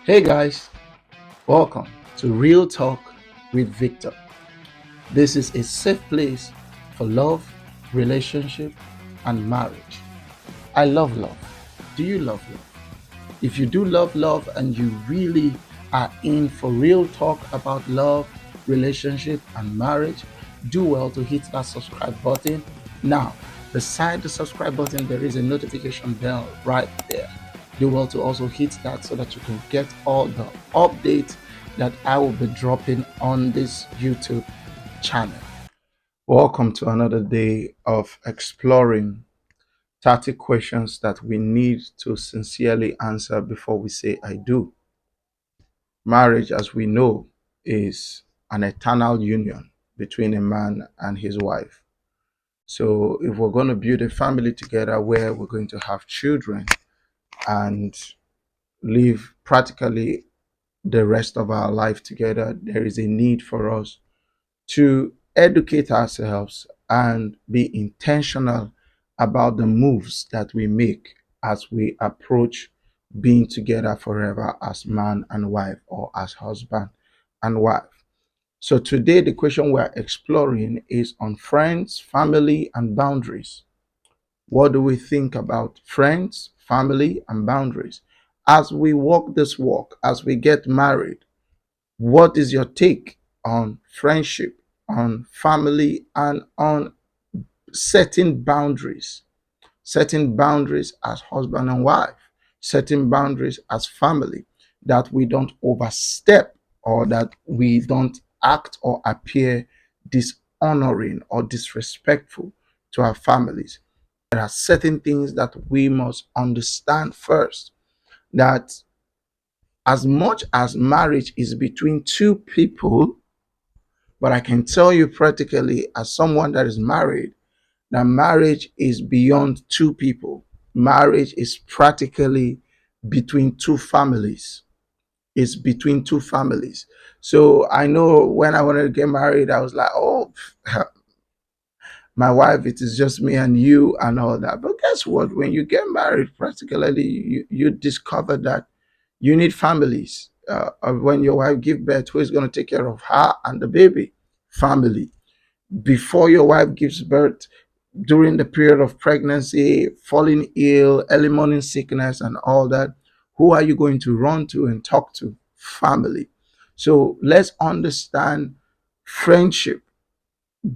Hey guys, welcome to Real Talk with Victor. This is a safe place for love, relationship, and marriage. I love love. Do you love love? If you do love love and you really are in for real talk about love, relationship, and marriage, do well to hit that subscribe button. Now, beside the subscribe button, there is a notification bell right there. Do well to also hit that so that you can get all the updates that I will be dropping on this YouTube channel. Welcome to another day of exploring 30 questions that we need to sincerely answer before we say I do. Marriage, as we know, is an eternal union between a man and his wife. So, if we're going to build a family together where we're going to have children and live practically the rest of our life together, there is a need for us to educate ourselves and be intentional about the moves that we make as we approach being together forever as man and wife or as husband and wife. So today the question we're exploring is on friends, family, and boundaries. What do we think about friends, family, and boundaries? As we walk this walk, as we get married, what is your take on friendship, on family, and on setting boundaries? Setting boundaries as husband and wife, setting boundaries as family, that we don't overstep or that we don't act or appear dishonoring or disrespectful to our families. There are certain things that we must understand first, that as much as marriage is between two people, but I can tell you practically, as someone that is married, that marriage is beyond two people. Marriage is practically between two families. It's between two families. So I know when I wanted to get married, I was like, oh, my wife, it is just me and you and all that. But guess what? When you get married, practically you discover that you need families. When your wife gives birth, who is going to take care of her and the baby? Family. Before your wife gives birth, during the period of pregnancy, falling ill, early morning sickness, and all that, who are you going to run to and talk to? Family. So let's understand friendship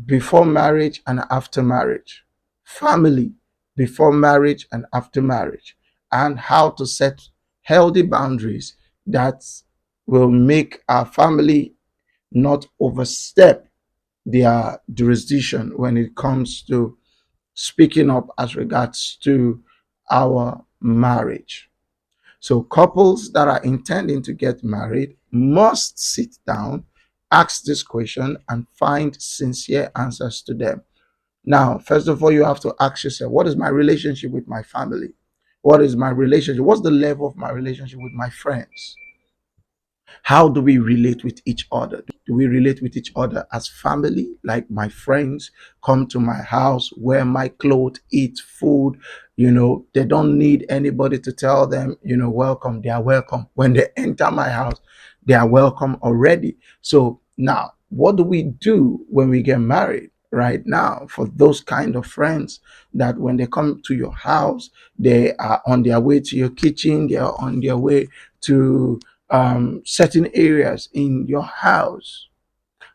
before marriage and after marriage, family before marriage and after marriage, and how to set healthy boundaries that will make our family not overstep their jurisdiction when it comes to speaking up as regards to our marriage. So, couples that are intending to get married must sit down, ask this question, and find sincere answers to them. Now, first of all, you have to ask yourself, what is my relationship with my family? What is my relationship? What's the level of my relationship with my friends? How do we relate with each other? Do we relate with each other as family? Like my friends come to my house, wear my clothes, eat food. They don't need anybody to tell them, welcome. They are welcome. When they enter my house, they are welcome already. So now, what do we do when we get married? Right now, for those kind of friends that when they come to your house, they are on their way to your kitchen, they are on their way to certain areas in your house.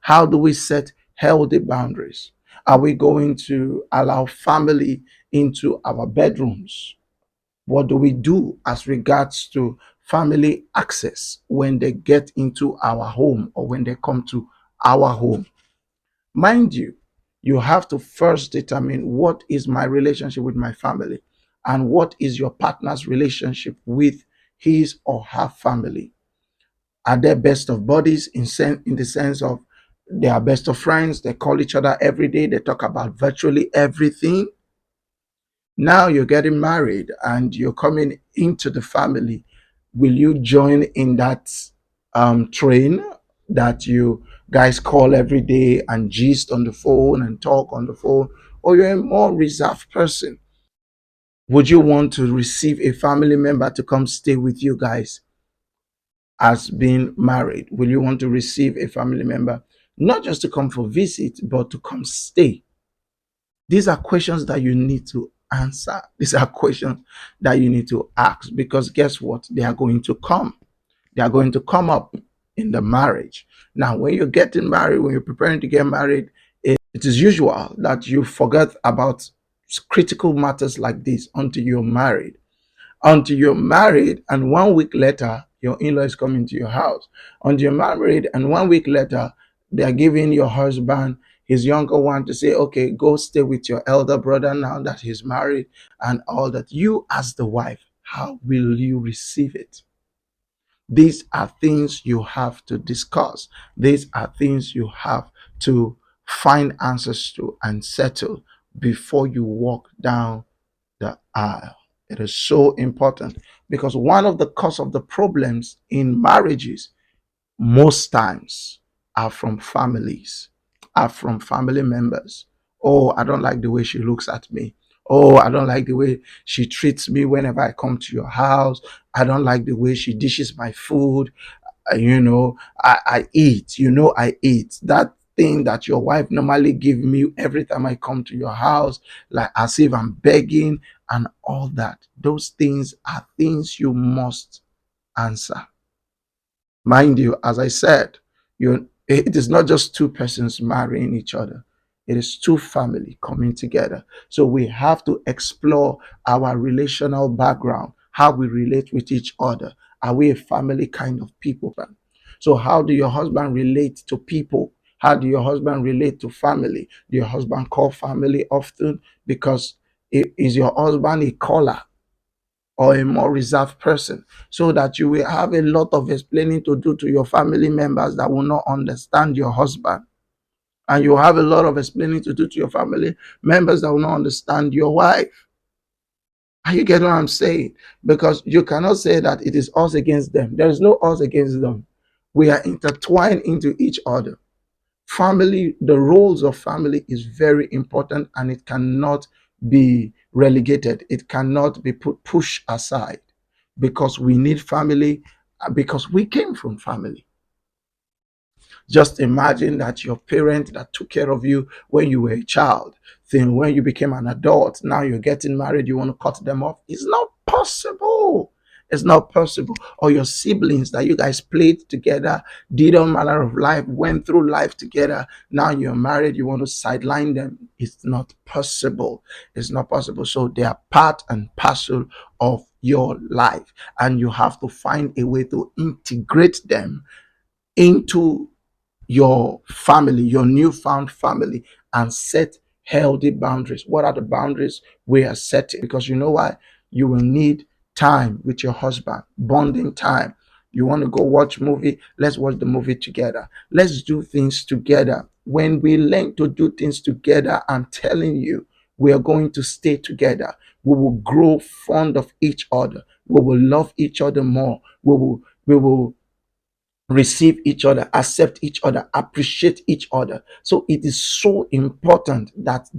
How do we set healthy boundaries? Are we going to allow family into our bedrooms? What do we do as regards to family access when they get into our home or when they come to our home? Mind you, you have to first determine what is my relationship with my family and what is your partner's relationship with his or her family. Are they best of buddies in the sense of they are best of friends? They call each other every day. They talk about virtually everything. Now you're getting married and you're coming into the family. Will you join in that train that you guys call every day and gist on the phone and talk on the phone? Or you're a more reserved person? Would you want to receive a family member to come stay with you guys as being married? Will you want to receive a family member, not just to come for visit, but to come stay? These are questions that you need to answer. These are questions that you need to ask, because guess what? They are going to come. They are going to come up in the marriage. Now, when you're getting married, when you're preparing to get married, it is usual that you forget about critical matters like this until you're married, and 1 week later your in-law is coming to your house. Until you're married, and 1 week later they are giving your husband his younger one to say, okay, go stay with your elder brother now that he's married, and all that. You, as the wife, how will you receive it? These are things you have to discuss. These are things you have to find answers to and settle before you walk down the aisle. It is so important, because one of the cause of the problems in marriages most times are from families, are from family members. Oh, I don't like the way she looks at me. Oh, I don't like the way she treats me whenever I come to your house. I don't like the way she dishes my food. I eat. I eat. That thing that your wife normally give me every time I come to your house, like as if I'm begging and all that. Those things are things you must answer. Mind you, as I said, it is not just two persons marrying each other. It is two family coming together. So we have to explore our relational background, how we relate with each other. Are we a family kind of people? So how do your husband relate to people? How do your husband relate to family? Do your husband call family often? Because is your husband a caller or a more reserved person, so that you will have a lot of explaining to do to your family members that will not understand your husband, and you have a lot of explaining to do to your family members that will not understand your wife. Are you getting what I'm saying? Because you cannot say that it is us against them. There is no us against them. We are intertwined into each other. Family, the roles of family is very important, and it cannot be relegated. It cannot be pushed aside, because we need family, because we came from family. Just imagine that your parent that took care of you when you were a child, then when you became an adult, now you're getting married, you want to cut them off. It's not possible. It's not possible. Or your siblings that you guys played together, did all manner of life, went through life together. Now you're married, you want to sideline them. It's not possible. It's not possible. So they are part and parcel of your life, and you have to find a way to integrate them into your family, your newfound family, and set healthy boundaries. What are the boundaries we are setting? Because you know why? You will need time with your husband, bonding time. You want to go watch movie? Let's watch the movie together. Let's do things together. When we learn to do things together, I'm telling you, we are going to stay together. We will grow fond of each other. We will love each other more. We will receive each other, accept each other, appreciate each other. So it is so important that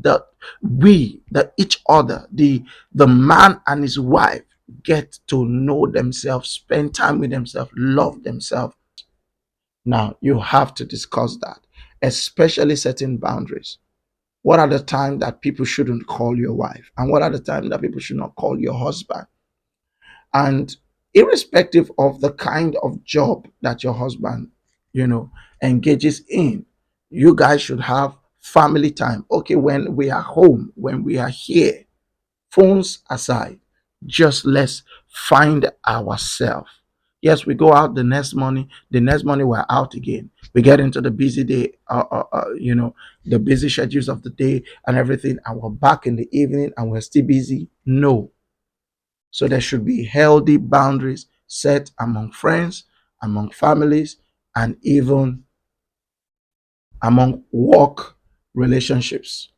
each other, the man and his wife, get to know themselves, spend time with themselves, love themselves. Now you have to discuss that, especially setting boundaries. What are the times that people shouldn't call your wife, and what are the times that people should not call your husband? And irrespective of the kind of job that your husband, you know, engages in, you guys should have family time. Okay, when we are home, when we are here, phones aside, just let's find ourselves. Yes, we go out the next morning we're out again. We get into the busy day, the busy schedules of the day and everything, and we're back in the evening and we're still busy. No, so there should be healthy boundaries set among friends, among families, and even among work relationships.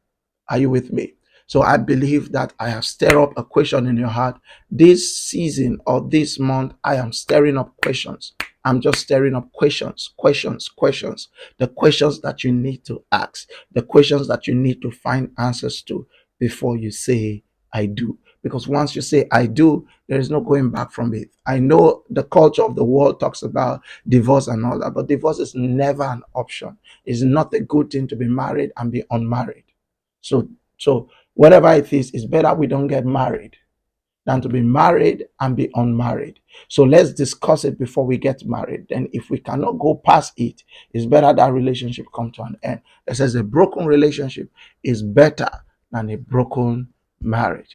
Are you with me? So I believe that I have stirred up a question in your heart. This season or this month, I am stirring up questions. I'm just stirring up questions, questions, questions. The questions that you need to ask, the questions that you need to find answers to before you say, I do. because once you say I do, there is no going back from it. I know the culture of the world talks about divorce and all that, but divorce is never an option. It's not a good thing to be married and be unmarried. So whatever it is, it's better we don't get married than to be married and be unmarried. So let's discuss it before we get married. Then if we cannot go past it, it's better that relationship come to an end. It says a broken relationship is better than a broken marriage.